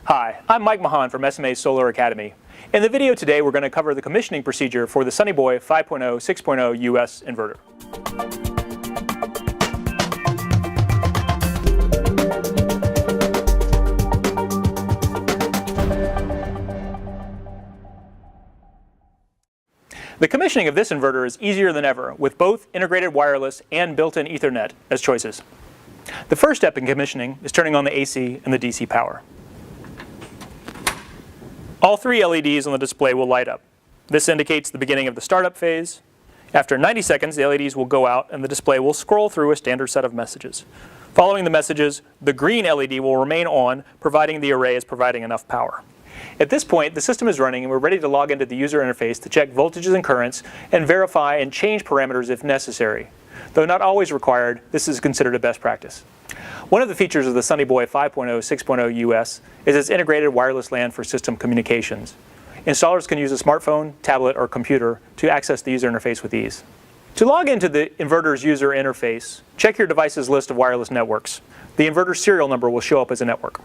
Hi, I'm Mike Mahan from SMA Solar Academy. In the video today, we're going to cover the commissioning procedure for the Sunny Boy 5.0 6.0 US inverter. The commissioning of this inverter is easier than ever, with both integrated wireless and built-in Ethernet as choices. The first step in commissioning is turning on the AC and the DC power. All three LEDs on the display will light up. This indicates the beginning of the startup phase. After 90 seconds, the LEDs will go out and the display will scroll through a standard set of messages. Following the messages, the green LED will remain on, providing the array is providing enough power. At this point, the system is running and we're ready to log into the user interface to check voltages and currents and verify and change parameters if necessary. Though not always required, this is considered a best practice. One of the features of the Sunny Boy 5.0 6.0 US is its integrated wireless LAN for system communications. Installers can use a smartphone, tablet, or computer to access the user interface with ease. To log into the inverter's user interface, check your device's list of wireless networks. The inverter's serial number will show up as a network.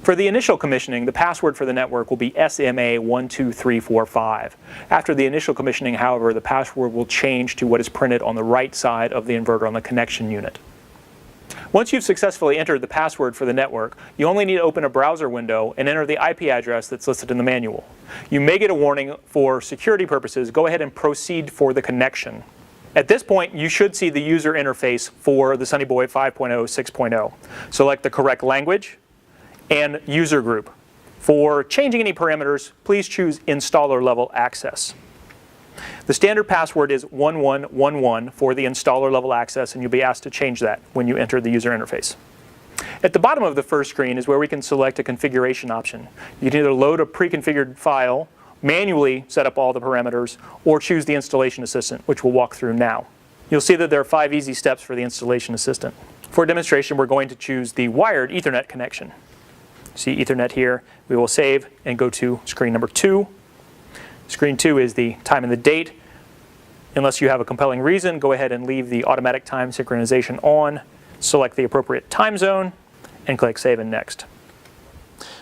For the initial commissioning, the password for the network will be SMA 12345. After the initial commissioning, however, the password will change to what is printed on the right side of the inverter on the connection unit. Once you've successfully entered the password for the network, you only need to open a browser window and enter the IP address that's listed in the manual. You may get a warning for security purposes. Go ahead and proceed for the connection. At this point, you should see the user interface for the Sunny Boy 5.0 6.0. Select the correct language and user group. For changing any parameters, please choose installer level access. The standard password is 1111 for the installer level access, and you'll be asked to change that when you enter the user interface. At the bottom of the first screen is where we can select a configuration option. You can either load a pre-configured file, manually set up all the parameters, or choose the installation assistant, which we'll walk through now. You'll see that there are 5 easy steps for the installation assistant. For demonstration, we're going to choose the wired Ethernet connection. See Ethernet here. We will save and go to screen number 2. Screen 2 is the time and the date. Unless you have a compelling reason, go ahead and leave the automatic time synchronization on, select the appropriate time zone, and click Save and Next.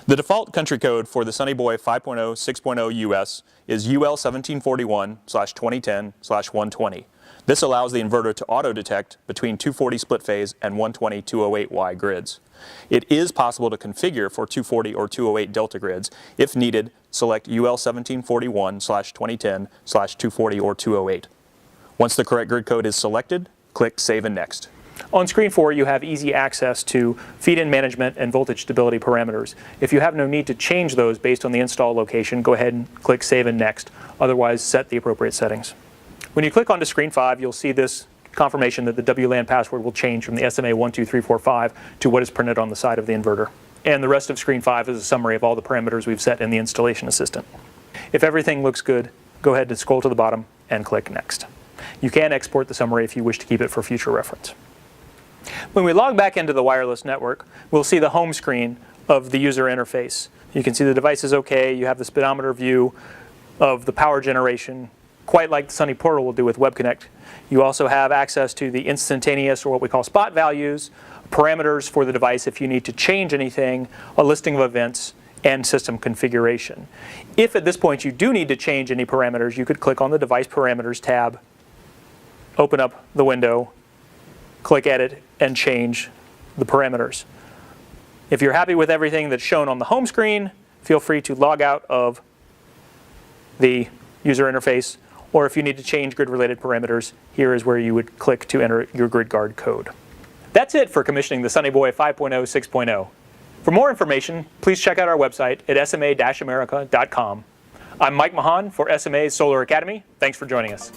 The default country code for the Sunny Boy 5.0 6.0 US is UL1741/2010/120. This allows the inverter to auto-detect between 240 split phase and 120 208Y grids. It is possible to configure for 240 or 208 delta grids. If needed, select UL1741/2010/240 or 208. Once the correct grid code is selected, click Save and Next. On screen 4, you have easy access to feed-in management and voltage stability parameters. If you have no need to change those based on the install location, go ahead and click Save and Next. Otherwise, set the appropriate settings. When you click onto screen 5, you'll see this confirmation that the WLAN password will change from the SMA 12345 to what is printed on the side of the inverter. And the rest of screen 5 is a summary of all the parameters we've set in the installation assistant. If everything looks good, go ahead and scroll to the bottom and click Next. You can export the summary if you wish to keep it for future reference. When we log back into the wireless network, we'll see the home screen of the user interface. You can see the device is okay. You have the speedometer view of the power generation, quite like the Sunny Portal will do with Web Connect. You also have access to the instantaneous, or what we call spot values, parameters for the device if you need to change anything, a listing of events, and system configuration. If at this point you do need to change any parameters, you could click on the Device Parameters tab, open up the window, click Edit, and change the parameters. If you're happy with everything that's shown on the home screen, feel free to log out of the user interface, or if you need to change grid-related parameters, here is where you would click to enter your grid guard code. That's it for commissioning the Sunny Boy 5.0 6.0. For more information, please check out our website at sma-america.com. I'm Mike Mahan for SMA Solar Academy. Thanks for joining us.